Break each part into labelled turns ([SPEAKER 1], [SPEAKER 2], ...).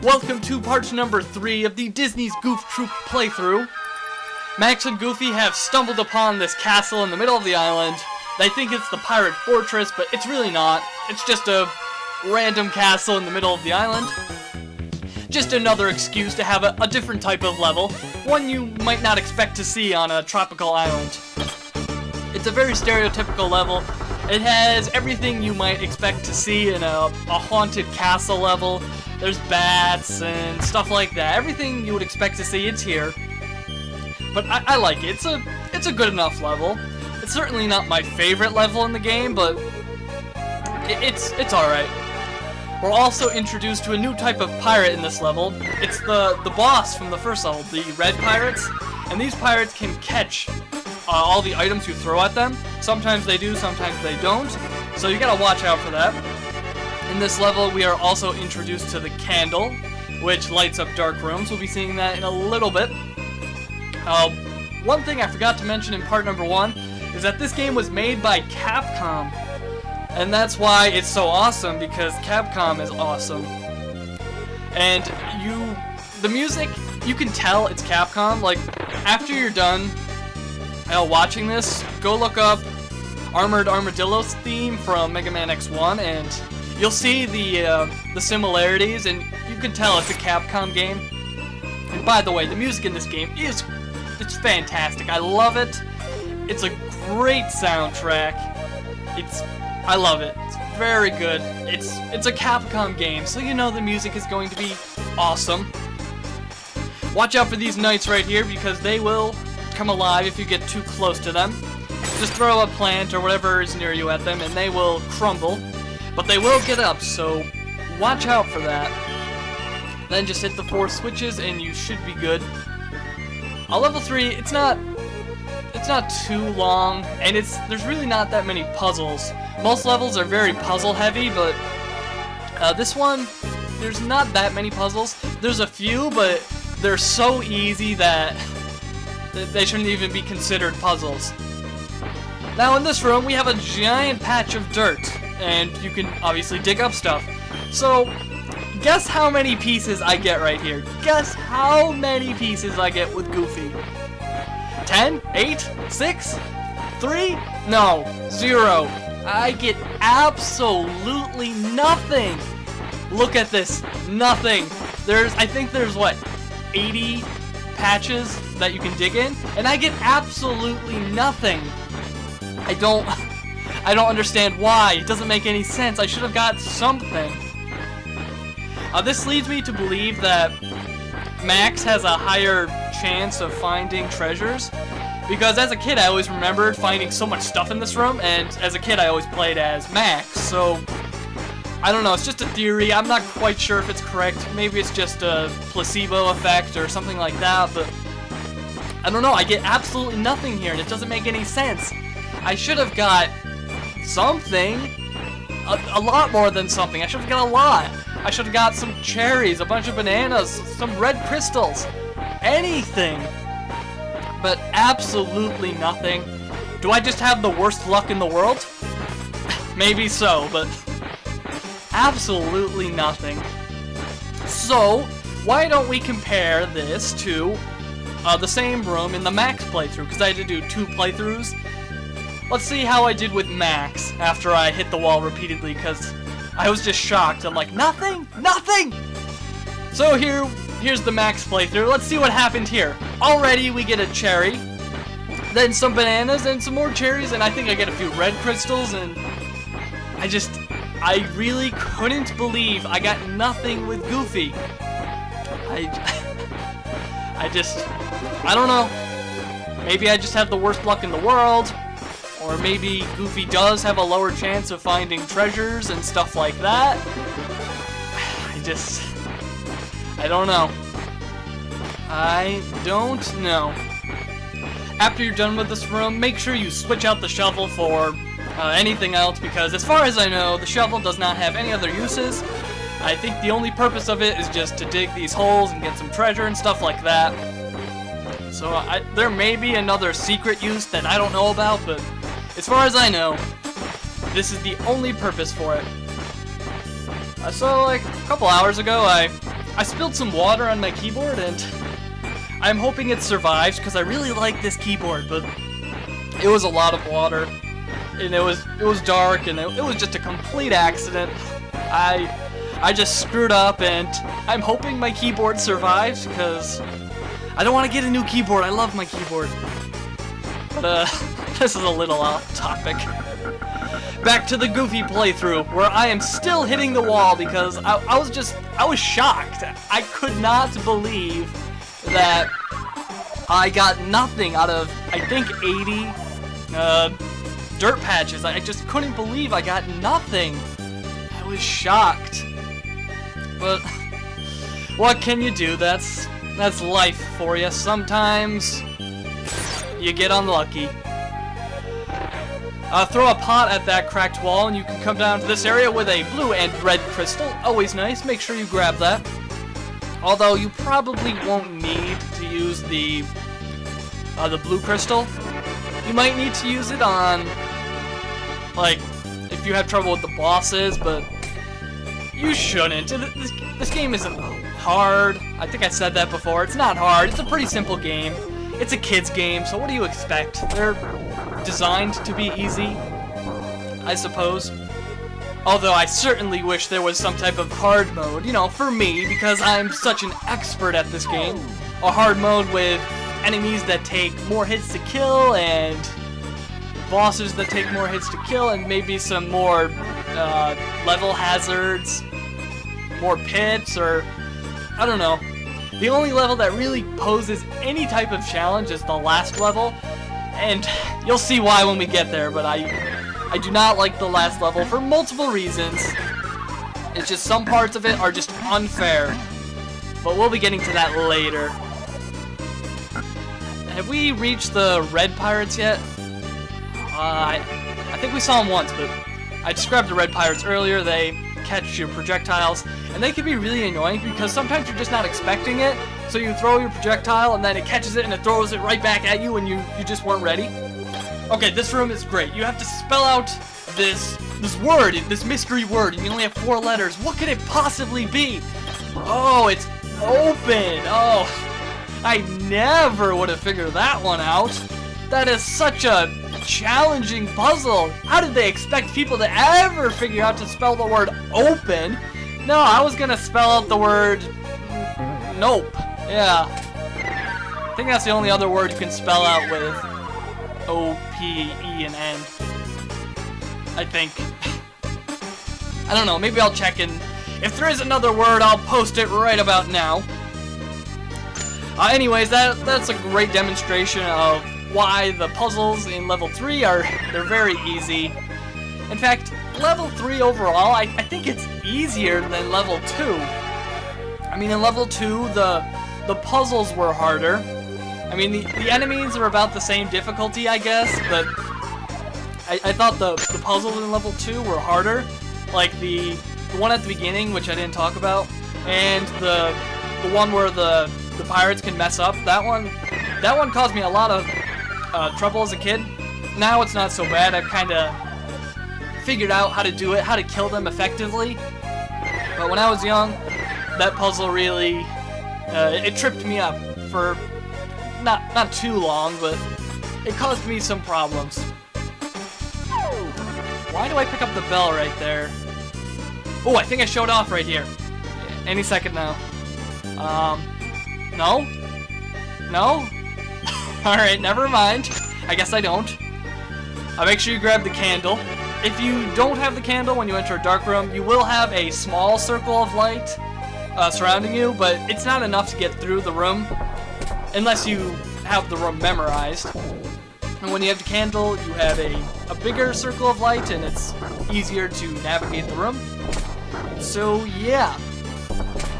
[SPEAKER 1] Welcome to part number 3 of the Disney's Goof Troop playthrough. Max and Goofy have stumbled upon this castle in the middle of the island. They think it's the pirate fortress, but it's really not. It's just a random castle in the middle of the island. Just another excuse to have a different type of level, one you might not expect to see on a tropical island. It's a very stereotypical level. It has everything you might expect to see in a haunted castle level. There's bats and stuff like that. Everything you would expect to see, it's here. But I like it. It's a good enough level. It's certainly not my favorite level in the game, but it's alright. We're also introduced to a new type of pirate in this level. It's the boss from the first level, the red pirates. And these pirates can catch all the items you throw at them. Sometimes they do, sometimes they don't. So you gotta watch out for that. In this level, we are also introduced to the candle, which lights up dark rooms. We'll be seeing that in a little bit. One thing I forgot to mention in part number 1 is that this game was made by Capcom. And that's why it's so awesome, because Capcom is awesome. And the music, you can tell it's Capcom. Like, after you're done watching this, go look up Armored Armadillo's theme from Mega Man X1, and you'll see the similarities, and you can tell it's a Capcom game. And by the way, the music in this game it's fantastic. I love it. It's a great soundtrack. I love it. It's very good. It's a Capcom game, so you know the music is going to be awesome. Watch out for these knights right here, because they will come alive if you get too close to them. Just throw a plant or whatever is near you at them, and they will crumble. But they will get up, so watch out for that. Then just hit the 4 switches and you should be good. Level 3, it's not too long, and there's really not that many puzzles. Most levels are very puzzle heavy, but this one, there's not that many puzzles. There's a few, but they're so easy that they shouldn't even be considered puzzles. Now in this room, we have a giant patch of dirt, and you can obviously dig up stuff. So, guess how many pieces I get right here. Guess how many pieces I get with Goofy. 10? 8? 6? 3? No, 0. I get absolutely nothing. Look at this, nothing. I think there's what, 80 patches that you can dig in, and I get absolutely nothing. I don't understand why. It doesn't make any sense. I should have got something. This leads me to believe that Max has a higher chance of finding treasures, because as a kid I always remembered finding so much stuff in this room, and as a kid I always played as Max, so I don't know, it's just a theory. I'm not quite sure if it's correct. Maybe it's just a placebo effect or something like that, but I don't know. I get absolutely nothing here, and it doesn't make any sense. I should have got something, a lot more than something. I should have got a lot. I should have got some cherries, a bunch of bananas, some red crystals, anything. But absolutely nothing. Do I just have the worst luck in the world? Maybe so, but absolutely nothing. So, why don't we compare this to the same room in the Max playthrough, because I had to do 2 playthroughs. Let's see how I did with Max after I hit the wall repeatedly, because I was just shocked. I'm like, nothing? Nothing! So here's the Max playthrough. Let's see what happened here. Already we get a cherry, then some bananas, and some more cherries, and I think I get a few red crystals, and I really couldn't believe I got nothing with Goofy. I don't know. Maybe I just have the worst luck in the world. Or maybe Goofy does have a lower chance of finding treasures and stuff like that. I don't know. I don't know. After you're done with this room, make sure you switch out the shovel for anything else, because as far as I know, the shovel does not have any other uses. I think the only purpose of it is just to dig these holes and get some treasure and stuff like that. So there may be another secret use that I don't know about, but as far as I know, this is the only purpose for it. So like a couple hours ago, I I spilled some water on my keyboard, and I'm hoping it survives because I really like this keyboard, but it was a lot of water, and it was dark, and it was just a complete accident. I just screwed up, and I'm hoping my keyboard survives because I don't want to get a new keyboard. I love my keyboard. But this is a little off topic. Back to the Goofy playthrough, where I am still hitting the wall because I was shocked. I could not believe that I got nothing out of, I think, 80 dirt patches. I just couldn't believe I got nothing. I was shocked. But what can you do? That's life for you. Sometimes you get unlucky. Throw a pot at that cracked wall and you can come down to this area with a blue and red crystal. Always nice. Make sure you grab that. Although you probably won't need to use the blue crystal. You might need to use it on, like, if you have trouble with the bosses, but you shouldn't. This game isn't hard. I think I said that before. It's not hard. It's a pretty simple game. It's a kid's game, so what do you expect? They're designed to be easy, I suppose. Although I certainly wish there was some type of hard mode, you know, for me, because I'm such an expert at this game. A hard mode with enemies that take more hits to kill, and bosses that take more hits to kill, and maybe some more level hazards, more pits, or I don't know. The only level that really poses any type of challenge is the last level, and you'll see why when we get there, but I do not like the last level for multiple reasons. It's just some parts of it are just unfair, but we'll be getting to that later. Have we reached the red pirates yet? I think we saw them once, but I described the red pirates earlier. They catch your projectiles, and they can be really annoying because sometimes you're just not expecting it, so you throw your projectile and then it catches it and it throws it right back at you and you just weren't ready. Okay, this room is great. You have to spell out this word, this mystery word, and you only have 4 letters. What could it possibly be? Oh, it's open. Oh, I never would have figured that one out. That is such a challenging puzzle. How did they expect people to ever figure out to spell the word open? No, I was gonna spell out the word nope. Yeah. I think that's the only other word you can spell out with O-P-E and N. I think. I don't know, maybe I'll check in. If there is another word, I'll post it right about now. Anyways, that's a great demonstration of why the puzzles in level 3 they're very easy. In fact, level 3 overall, I think it's easier than level 2. I mean, in level 2, the puzzles were harder. I mean, the enemies are about the same difficulty, I guess, but I thought the puzzles in level 2 were harder. Like the one at the beginning, which I didn't talk about, and the one where the pirates can mess up. That one caused me a lot of trouble as a kid. Now it's not so bad. I've kind of figured out how to do it, how to kill them effectively. But when I was young, that puzzle really it tripped me up for not too long, but it caused me some problems. Why do I pick up the bell right there? Oh, I think I showed off right here. Any second now. No? No? Alright, never mind. I guess I don't. Make sure you grab the candle. If you don't have the candle when you enter a dark room, you will have a small circle of light surrounding you, but it's not enough to get through the room unless you have the room memorized. And when you have the candle, you have a bigger circle of light, and it's easier to navigate the room. So yeah.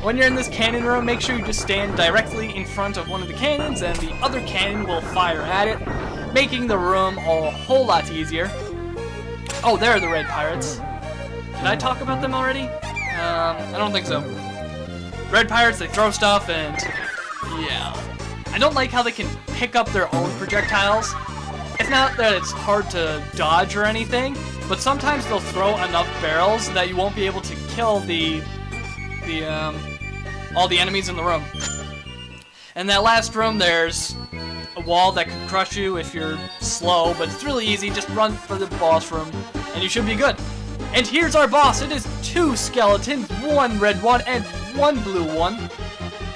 [SPEAKER 1] When you're in this cannon room, make sure you just stand directly in front of one of the cannons, and the other cannon will fire at it, making the room a whole lot easier. Oh, there are the red pirates. Did I talk about them already? I don't think so. Red pirates, they throw stuff, and yeah. I don't like how they can pick up their own projectiles. It's not that it's hard to dodge or anything, but sometimes they'll throw enough barrels that you won't be able to kill the all the enemies in the room. In that last room, there's a wall that could crush you if you're slow, but it's really easy. Just run for the boss room, and you should be good. And here's our boss. It is 2 skeletons, 1 red one and 1 blue one.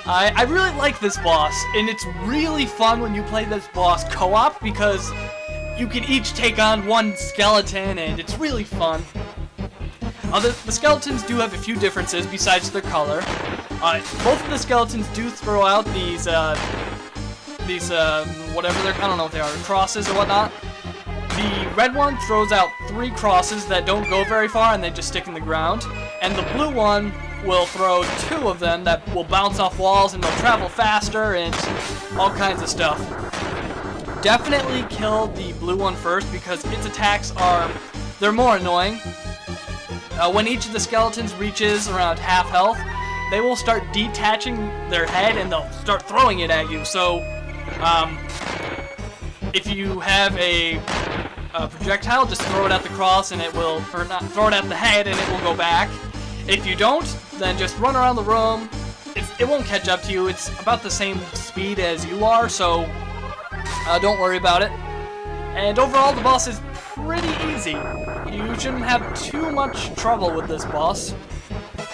[SPEAKER 1] I really like this boss, and it's really fun when you play this boss co-op because you can each take on 1 skeleton, and it's really fun. The skeletons do have a few differences besides their color. Both of the skeletons do throw out these whatever they're, I don't know what they are, crosses or whatnot. The red one throws out 3 crosses that don't go very far and they just stick in the ground. And the blue one will throw 2 of them that will bounce off walls and they'll travel faster and all kinds of stuff. Definitely kill the blue one first because its attacks they're more annoying. When each of the skeletons reaches around half health, they will start detaching their head and they'll start throwing it at you. So, if you have a projectile, just throw it at the cross and it will, or not, throw it at the head and it will go back. If you don't, then just run around the room. It won't catch up to you. It's about the same speed as you are, so don't worry about it. And overall, the boss is pretty easy. You shouldn't have too much trouble with this boss.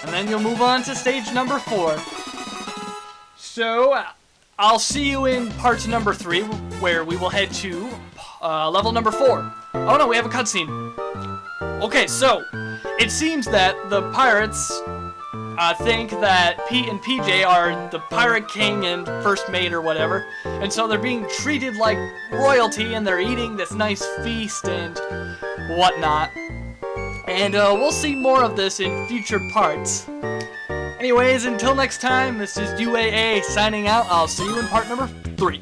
[SPEAKER 1] And then you'll move on to stage number 4. So, I'll see you in part number 3, where we will head to level number 4. Oh no, we have a cutscene. Okay, so, it seems that the pirates think that Pete and PJ are the Pirate King and First Mate or whatever, and so they're being treated like royalty and they're eating this nice feast and whatnot. And we'll see more of this in future parts. Anyways, until next time, this is UAA signing out. I'll see you in part number 3.